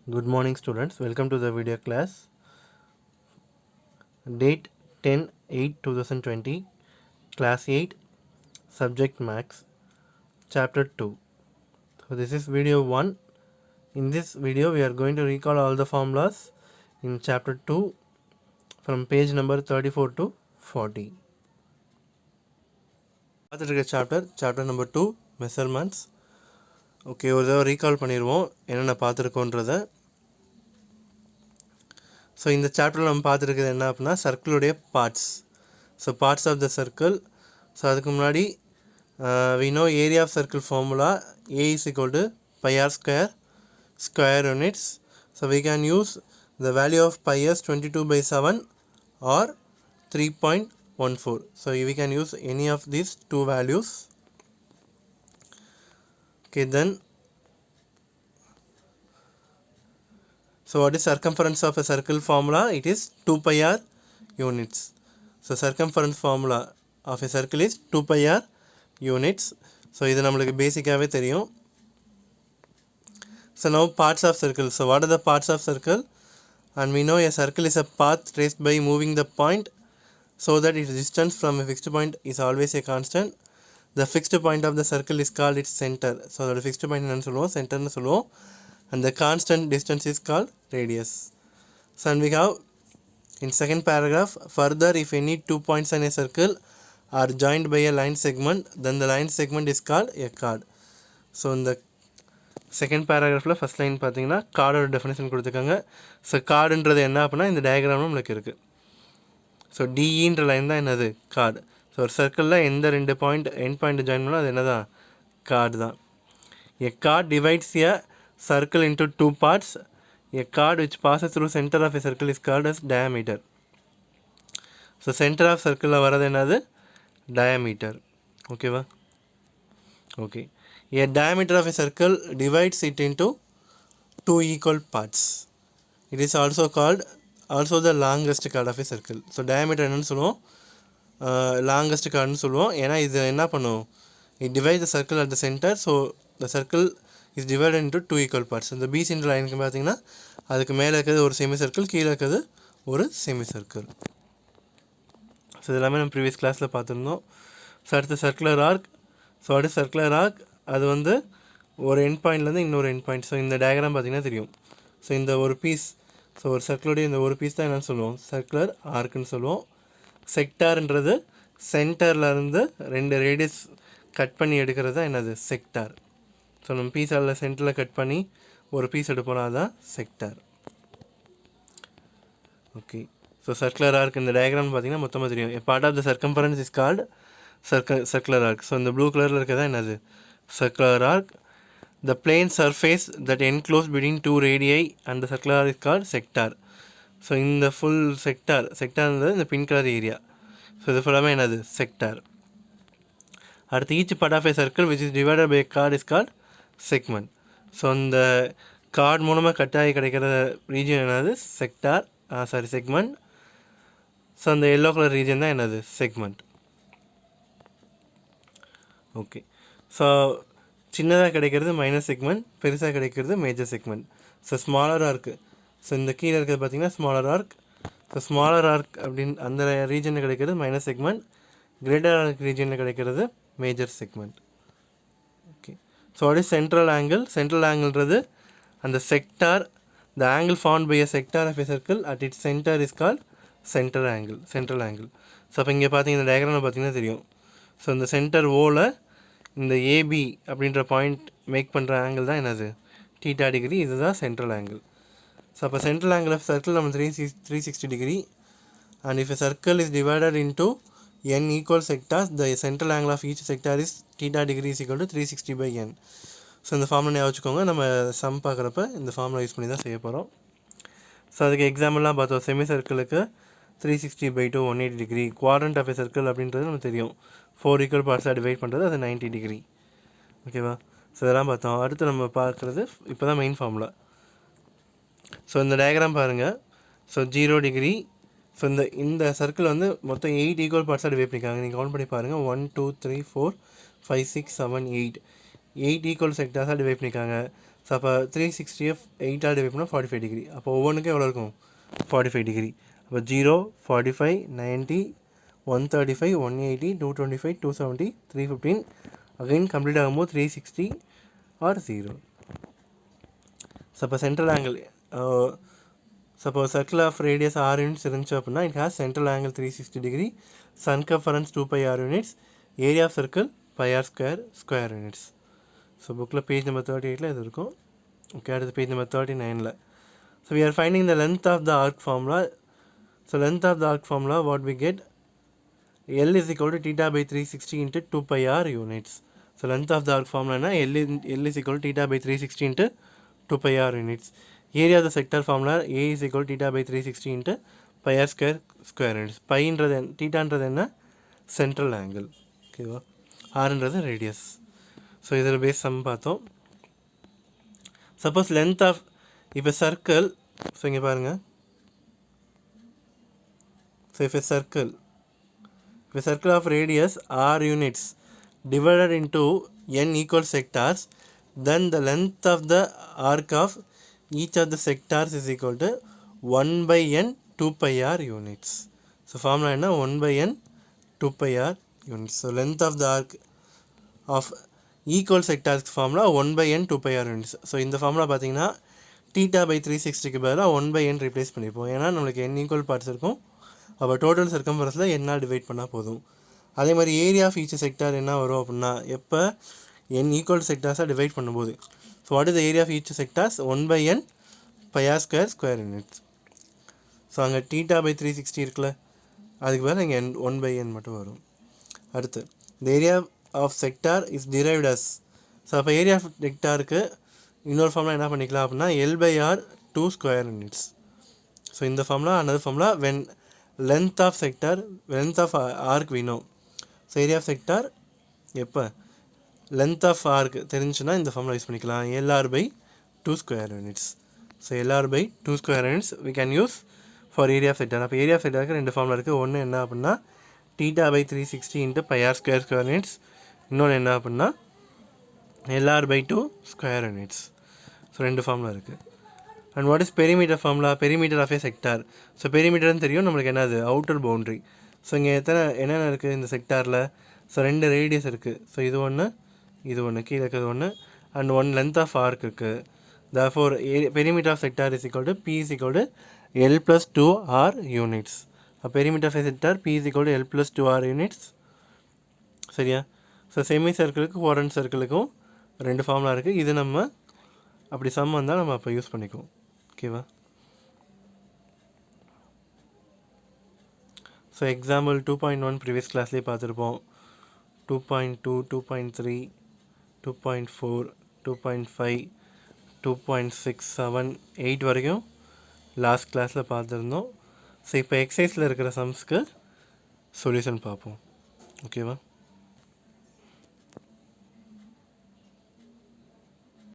Good morning students, welcome to the video class. Date 10/8/2020, class 8, subject max, chapter 2. So this is video 1. In this video we are going to recall all the formulas in chapter 2 from page number 34 to 40. Chapter number 2, measurements. Okay, ஒரு தடவை recall பண்ணிடுவோம் என்னென்ன பார்த்துருக்கோன்றதை. So இந்த சாப்டரில் நம்ம பார்த்துருக்குது என்ன அப்படின்னா சர்க்கிளுடைய parts. So parts of the circle. So அதுக்கு முன்னாடி we know area of circle formula A is equal to pi r square units. So we can use the value of pi as 22/7 or 3.14. So we can use any of these two values. Okay, then so what is circumference of a circle formula? It is 2 pi r units. So circumference formula of a circle is 2 pi r units. So இது நம்மளுக்கு பேசிக்காகவே தெரியும். So now parts of circle. So what are the parts of circle? And we know a circle is a path traced by moving the point so that its distance from a fixed point is always a constant. The fixed point of the circle is called its center. So the fixed point என்னன்னு சொல்லுவோம், சென்டர்னு சொல்லுவோம். And the constant distance is called radius. So and we have in second paragraph, further if any two points in a circle are joined by a line segment, then the line segment is called a chord. So in the second paragraphல first line பார்த்தீங்கன்னா கார்டோட definition கொடுத்துருக்காங்க. So கார்டுன்றது என்ன அப்படின்னா இந்த டயக்ராமும் நம்மளுக்கு இருக்குது. So டிஇன்ற line தான் என்னது, கார்டு. ஸோ ஒரு சர்க்கிளில் எந்த ரெண்டு பாயிண்ட் எண்ட் பாயிண்ட் ஜாயின் பண்ணால் அது என்ன தான், கார்டு தான். A chord divides a circle into two parts. A chord which passes through center of a circle is called as diameter. So center of circle வரது என்னது, diameter. ஓகேவா? Okay. A diameter of a circle divides it into two equal parts. It is also called the longest chord of a circle. So diameter என்னன்னு சொல்லுவோம், longest chordனு சொல்லுவோம். ஏன்னா இது என்ன பண்ணும், it divides the circle at the center. So the circle is divided into two equal parts. இந்த B centre லைனுக்கு பார்த்தீங்கன்னா அதுக்கு மேலே இருக்கிறது ஒரு செமி சர்க்கிள், கீழே இருக்கிறது ஒரு செமி சர்க்கிள். ஸோ இதெல்லாமே நம்ம ப்ரீவியஸ் கிளாஸில் பார்த்துருந்தோம். ஸோ அடுத்து சர்க்குலர் ஆர்க். ஸோ அடுத்து சர்க்குலர் ஆர்க் அது வந்து ஒரு எண்ட் பாயிண்ட்லேருந்து இன்னொரு எண்ட் பாயிண்ட். ஸோ இந்த டயக்ராம் பார்த்திங்கன்னா தெரியும். ஸோ இந்த ஒரு பீஸ், ஸோ ஒரு சர்க்கிளுடைய இந்த ஒரு பீஸ் தான் என்னென்னு சொல்லுவோம், சர்க்குலர் ஆர்க்குன்னு சொல்லுவோம். செக்டார்ன்றது சென்டர்லேருந்து ரெண்டு ரேடியஸ் கட் பண்ணி எடுக்கிறது தான் என்னது, செக்டார். ஸோ நம்ம பீஸால் சென்டரில் கட் பண்ணி ஒரு பீஸ் எடுப்போம், அதுதான் sector. Okay. So circular arc இந்த டயக்ராம் பார்த்தீங்கன்னா மொத்தமாக தெரியும். Part of the circumference is called circular arc. So இந்த ப்ளூ கலரில் இருக்கிறதா என்னது, circular arc. The plane surface that enclose between two radii and the circular arc is called sector. So இந்த full செக்டார்ன்றது இந்த பிங்க் கலர் ஏரியா. ஸோ இது ஃபுல்லாமே என்னது, செக்டார். அடுத்து each part of a circle which is divided by chord is called segment. So இந்த chord மூலமாக கட்டாகி கிடைக்கிற ரீஜன் என்னது, செக்டார், செக்மெண்ட். ஸோ அந்த எல்லோ கலர் ரீஜன் தான் என்னது, செக்மெண்ட். ஓகே. ஸோ சின்னதாக கிடைக்கிறது மைனர் செக்மெண்ட், பெருசாக கிடைக்கிறது மேஜர் செக்மெண்ட். ஸோ ஸ்மாலராக இருக்குது. ஸோ இந்த கீழே இருக்கிறது பார்த்திங்கன்னா smaller arc. So smaller arc அப்படின்னு அந்த ரீஜனில் கிடைக்கிறது மைனர் செக்மெண்ட், கிரேட்டர் ஆர்க் ரீஜனில் கிடைக்கிறது major segment. Okay. So what is central angle? Central ஆங்கிள்ன்றது அந்த sector, the angle formed by a sector of a circle at its centre is called central angle. So அப்போ இங்கே பார்த்தீங்கன்னா இந்த டயக்ராமில் பார்த்தீங்கன்னா தெரியும். ஸோ இந்த சென்டர் ஓவில் இந்த ஏபி அப்படின்ற பாயிண்ட் மேக் பண்ணுற ஆங்கிள் தான் என்னது, θ டிகிரி. இதுதான் சென்ட்ரல் ஆங்கிள். ஸோ அப்போ சென்ட்ரல் ஆங்கிள் ஆஃப் சர்க்கிள் நம்ம 360 degree. And if a circle is divided into n equal sectors, the central angle of each sector is θ degree is equal to 360/n. So இந்த formula ஞாபகம் வச்சுக்கோங்க. நம்ம some பார்க்குறப்ப இந்த formula use பண்ணி தான் செய்ய போகிறோம். ஸோ அதுக்கு எக்ஸாம்பிள்லாம் பார்த்தோம். செமி சர்க்கிளுக்கு 360/2 180 degree. Quadrant of a circle அப்படின்றது நமக்கு தெரியும், 4 equal பார்ட்ஸாக டிவைட் பண்ணுறது, அது 90 டிகிரி. ஓகேவா? ஸோ இதெல்லாம் பார்த்தோம். அடுத்து நம்ம பார்க்குறது இப்போ தான் மெயின் ஃபார்முலா. ஸோ இந்த டயக்ராம் பாருங்கள். So 0 degree. ஸோ இந்த சர்க்கிள் வந்து மொத்தம் 8 ஈக்குவல் பார்ட்ஸாக டிவைட் பண்ணியிருக்காங்க. நீங்கள் கவுண்ட் பண்ணி பாருங்கள். 1 2 3 4 5 6 7 8 ஈக்குவல் செக்டார்ஸாக டிவைட் பண்ணியிருக்காங்க. ஸோ அப்போ 360 8ஆல் டிவைட் பண்ணால் 45 டிகிரி. அப்போ ஒவ்வொன்றுக்கும் எவ்வளோ இருக்கும்? 45 டிகிரி. அப்போ 0, 45, 90, 135, 180, 225, 270, 315. அகைன் கம்ப்ளீட் ஆகும்போது 360 ஆர் 0. ஸோ அப்போ central angle suppose circle of radius r units இருந்துச்சு அப்படின்னா it has central angle 360 degree, circumference 2πr units, area of circle πr² square units. So புக்கில் பேஜ் நம்பர் 38 இது இருக்கும். ஓகே, அடுத்து page number 39. So we are finding the length of the arc formula. So length of the arc formula what we get L is equal to theta by 360 into 2πr units. So length of the arc formula na L is equal to theta by 360 into 2πr units. Area of the sector formula A is equal to theta by 360 into πr square units. Pi என்றது theta என்றது என்ன? Central angle. ஓகேவா? R என்றது radius. So இதில் base some பார்த்தோம். Suppose length of இப்போ circle, so இங்கே பாருங்கள். ஸோ இப்போ circle, if a circle of radius r units divided into n equal sectors, then the length of the arc of each of the sectors is equal to 1 by n 2πr units. So formula is 1 by n 2πr units. So length of the arc of equal sectors formula 1 by n 2πr units. So இந்த formula பார்த்தீங்கன்னா theta by 360க்கு பதிலாக 1 by n replace பண்ணிப்போம். ஏன்னா நம்மளுக்கு n equal parts இருக்கும். அப்போ total சர்க்கம்ஃபரன்ஸில் என்னால் divide பண்ணால் போதும். அதே மாதிரி ஏரியா ஆஃப் ஈச் செக்டார் என்ன வரும் அப்படின்னா எப்போ n ஈக்குவல் செக்டார்ஸாக டிவைட் பண்ணும்போது. So what is the area of each sectors? 1 by n πr² square units. So அங்கே theta by 360 இருக்குல்ல, அதுக்கு பதிலாக இங்கே 1 by n மட்டும் வரும். அடுத்து இந்த area of sector is derived as. So அப்போ ஏரியா ஆஃப் செக்டாருக்கு இன்னொரு ஃபார்முலா என்ன பண்ணிக்கலாம் அப்படின்னா L/r 2 ஸ்கொயர் யூனிட்ஸ். ஸோ இந்த formula another formula when length of sector, length of arc we know. So area of sector எப்போ length of arc தெரிஞ்சுன்னா இந்த ஃபார்முலா யூஸ் பண்ணிக்கலாம். LR by 2 square units. So LR by 2 square units we can use for area of sector. அப்போ area of செக்டருக்கு ரெண்டு formula இருக்குது. ஒன்று என்ன அப்படின்னா theta by 360 into πr square units. இன்னொன்று என்ன அப்படின்னா LR by 2 square units. So ரெண்டு ஃபார்முலா இருக்குது. And what is perimeter formula? Perimeter of a sector. So பெரிமீட்டர்னு தெரியும் நம்மளுக்கு என்னது? Outer boundary. ஸோ இங்கே என்னென்ன இருக்குது இந்த செக்டாரில்? ஸோ ரெண்டு ரேடியஸ் இருக்குது. ஸோ இது ஒன்று, இது ஒன்று, கீழே இருக்கிறது ஒன்று, and one length of arc இருக்குது. Therefore perimeter of sector is equal to P is equal to L + 2R units. Perimeter of a sector P is equal to L + 2R units. சரியா? So semi சர்க்கிளுக்கு quadrant சர்க்கிளுக்கும் ரெண்டு formula இருக்குது. இது நம்ம அப்படி some வந்தால் நம்ம அப்போ யூஸ் பண்ணிக்குவோம். ஓகேவா? ஸோ எக்ஸாம்பிள் 2.1 ப்ரீவியஸ் கிளாஸ்லேயே பார்த்துருப்போம். 2.2, 2.3, 2.4, 2.5, 2.6, 7, 8 வரைக்கும் லாஸ்ட் கிளாஸில் பார்த்துருந்தோம். ஸோ இப்போ எக்ஸசைஸில் இருக்கிற சம்ஸ்க்கு சொல்யூஷன் பார்ப்போம். ஓகேவா?